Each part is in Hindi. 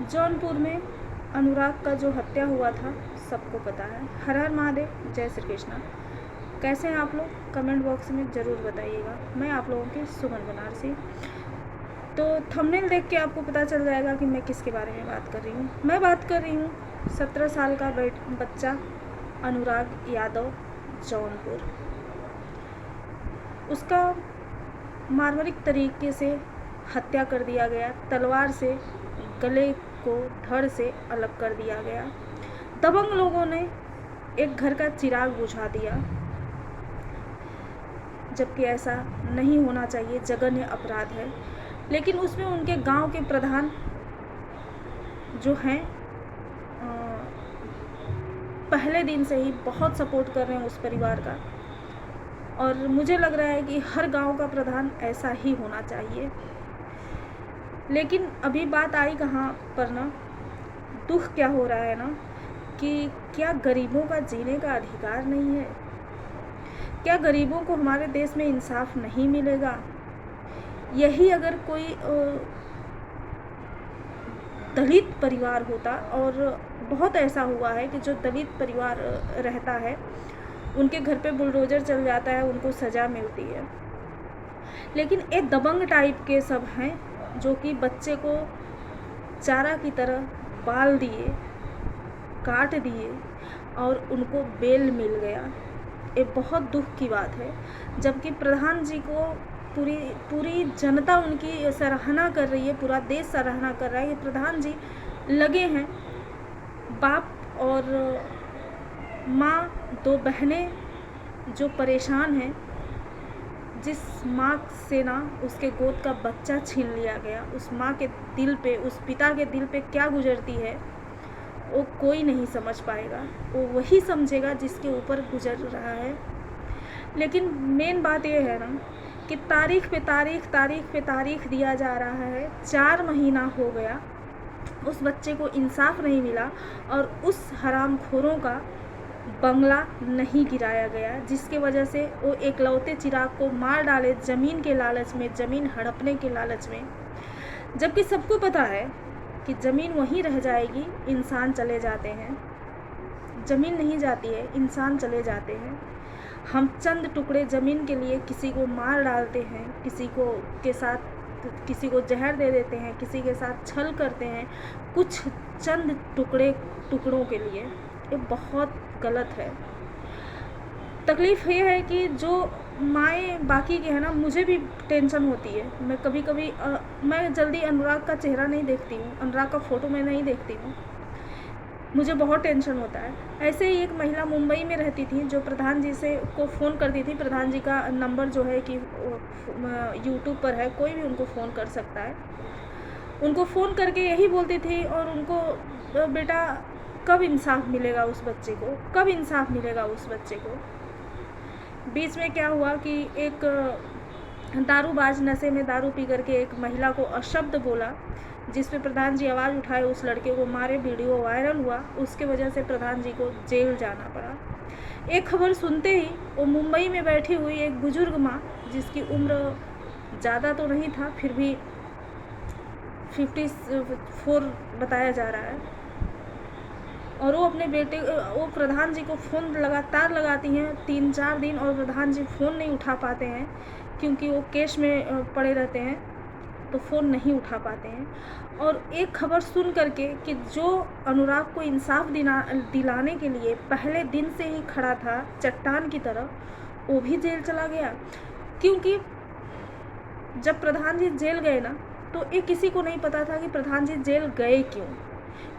जौनपुर में अनुराग का जो हत्या हुआ था सबको पता है। हर हर महादेव, जय श्री कृष्णा। कैसे हैं आप लोग? कमेंट बॉक्स में ज़रूर बताइएगा। मैं आप लोगों की सुमन बनारसी। तो थंबनेल देख के आपको पता चल जाएगा कि मैं किसके बारे में बात कर रही हूँ। मैं बात कर रही हूँ 17 साल का बच्चा अनुराग यादव, जौनपुर। उसका मार्मिक तरीके से हत्या कर दिया गया। तलवार से गले को धड़ से अलग कर दिया गया। दबंग लोगों ने एक घर का चिराग बुझा दिया, जबकि ऐसा नहीं होना चाहिए, जघन्य अपराध है। लेकिन उसमें उनके गांव के प्रधान जो हैं पहले दिन से ही बहुत सपोर्ट कर रहे हैं उस परिवार का, और मुझे लग रहा है कि हर गांव का प्रधान ऐसा ही होना चाहिए। लेकिन अभी बात आई कहाँ पर ना, दुख क्या हो रहा है ना कि क्या गरीबों का जीने का अधिकार नहीं है? क्या गरीबों को हमारे देश में इंसाफ नहीं मिलेगा? यही अगर कोई दलित परिवार होता, और बहुत ऐसा हुआ है कि जो दलित परिवार रहता है उनके घर पे बुलडोजर चल जाता है, उनको सज़ा मिलती है। लेकिन एक दबंग टाइप के सब हैं जो कि बच्चे को चारा की तरह पाल दिए, काट दिए और उनको बेल मिल गया। ये बहुत दुख की बात है। जबकि प्रधान जी को पूरी जनता उनकी सराहना कर रही है, पूरा देश सराहना कर रहा है कि प्रधान जी लगे हैं। बाप और माँ, दो बहनें जो परेशान हैं, जिस माँ से ना उसके गोद का बच्चा छीन लिया गया, उस माँ के दिल पे, उस पिता के दिल पे क्या गुजरती है वो कोई नहीं समझ पाएगा। वो वही समझेगा जिसके ऊपर गुजर रहा है। लेकिन मेन बात ये है ना कि तारीख पे तारीख दिया जा रहा है। 4 महीना हो गया, उस बच्चे को इंसाफ नहीं मिला और उस हरामखोरों का बंगला नहीं गिराया गया, जिसके वजह से वो एकलौते चिराग को मार डाले ज़मीन के लालच में, ज़मीन हड़पने के लालच में। जबकि सबको पता है कि ज़मीन वहीं रह जाएगी, इंसान चले जाते हैं। ज़मीन नहीं जाती है, इंसान चले जाते हैं। हम चंद टुकड़े ज़मीन के लिए किसी को मार डालते हैं, किसी को जहर दे देते हैं, किसी के साथ छल करते हैं, कुछ चंद टुकड़ों के लिए। ये बहुत गलत है। तकलीफ़ ये है कि जो माएँ बाकी के हैं ना, मुझे भी टेंशन होती है। मैं कभी कभी मैं जल्दी अनुराग का चेहरा नहीं देखती हूँ, अनुराग का फ़ोटो मैं नहीं देखती हूँ, मुझे बहुत टेंशन होता है। ऐसे ही एक महिला मुंबई में रहती थी जो प्रधान जी से को फ़ोन करती थी। प्रधान जी का नंबर जो है कि यूट्यूब पर है, कोई भी उनको फ़ोन कर सकता है। उनको फ़ोन करके यही बोलती थी, और उनको बेटा कब इंसाफ मिलेगा उस बच्चे को, कब इंसाफ मिलेगा उस बच्चे को। बीच में क्या हुआ कि एक दारूबाज नशे में दारू पी करके एक महिला को अशब्द बोला, जिस पे प्रधान जी आवाज़ उठाए, उस लड़के को मारे, वीडियो वायरल हुआ। उसके वजह से प्रधान जी को जेल जाना पड़ा। एक खबर सुनते ही वो मुंबई में बैठी हुई एक बुजुर्ग माँ, जिसकी उम्र ज़्यादा तो नहीं था, फिर भी 54 बताया जा रहा है, और वो अपने बेटे, वो प्रधान जी को फ़ोन लगातार लगाती हैं 3-4 दिन, और प्रधान जी फ़ोन नहीं उठा पाते हैं क्योंकि वो केस में पड़े रहते हैं, तो फ़ोन नहीं उठा पाते हैं। और एक खबर सुन करके कि जो अनुराग को इंसाफ दिलाने के लिए पहले दिन से ही खड़ा था चट्टान की तरह, वो भी जेल चला गया। क्योंकि जब प्रधान जी जेल गए ना, तो ये किसी को नहीं पता था कि प्रधान जी जेल गए क्यों।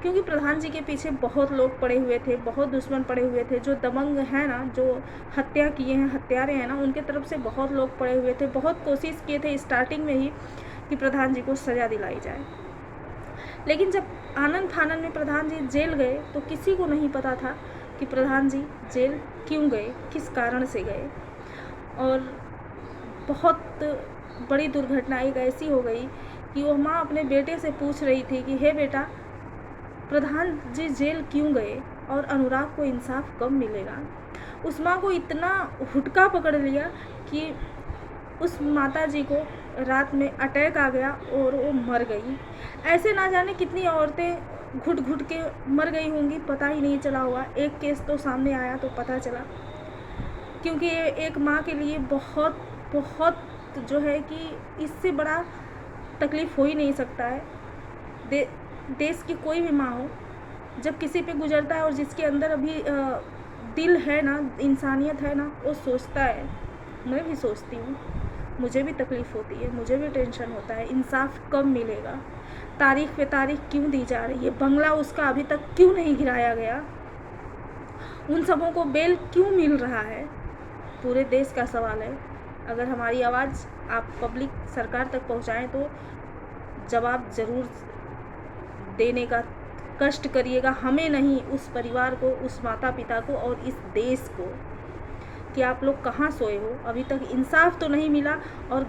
क्योंकि प्रधान जी के पीछे बहुत लोग पड़े हुए थे, बहुत दुश्मन पड़े हुए थे। जो दबंग हैं ना, जो हत्या किए हैं, हत्यारे हैं ना, उनके तरफ से बहुत लोग पड़े हुए थे। बहुत कोशिश किए थे स्टार्टिंग में ही कि प्रधान जी को सज़ा दिलाई जाए। लेकिन जब आनन फानन में प्रधान जी जेल गए, तो किसी को नहीं पता था कि प्रधान जी जेल क्यों गए, किस कारण से गए। और बहुत बड़ी दुर्घटना एक ऐसी हो गई कि वो माँ अपने बेटे से पूछ रही थी कि हे बेटा, प्रधान जी जेल क्यों गए और अनुराग को इंसाफ कब मिलेगा। उस माँ को इतना हुटका पकड़ लिया कि उस माता जी को रात में अटैक आ गया और वो मर गई। ऐसे ना जाने कितनी औरतें घुट घुट के मर गई होंगी, पता ही नहीं चला होगा। एक केस तो सामने आया तो पता चला, क्योंकि ये एक माँ के लिए बहुत बहुत जो है कि इससे बड़ा तकलीफ़ हो ही नहीं सकता है। देश की कोई भी माँ हो, जब किसी पे गुजरता है और जिसके अंदर अभी दिल है ना, इंसानियत है ना, वो सोचता है। मैं भी सोचती हूँ, मुझे भी तकलीफ़ होती है, मुझे भी टेंशन होता है, इंसाफ कब मिलेगा, तारीख पे तारीख क्यों दी जा रही है, बंगला उसका अभी तक क्यों नहीं गिराया गया, उन सबों को बेल क्यों मिल रहा है, पूरे देश का सवाल है। अगर हमारी आवाज़ आप पब्लिक सरकार तक पहुँचाएँ तो जवाब ज़रूर देने का कष्ट करिएगा, हमें नहीं, उस परिवार को, उस माता पिता को और इस देश को, कि आप लोग कहाँ सोए हो। अभी तक इंसाफ तो नहीं मिला और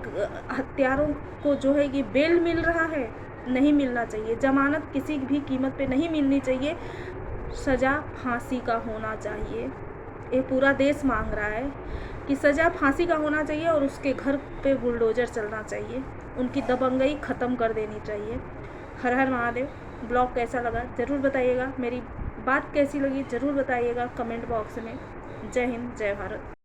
हत्यारों को जो है कि बेल मिल रहा है, नहीं मिलना चाहिए। ज़मानत किसी भी कीमत पे नहीं मिलनी चाहिए, सज़ा फांसी का होना चाहिए। ये पूरा देश मांग रहा है कि सज़ा फांसी का होना चाहिए और उसके घर पे बुलडोज़र चलना चाहिए, उनकी दबंगई ख़त्म कर देनी चाहिए। हर हर महादेव। ब्लॉग कैसा लगा ज़रूर बताइएगा, मेरी बात कैसी लगी ज़रूर बताइएगा कमेंट बॉक्स में। जय हिंद, जय भारत।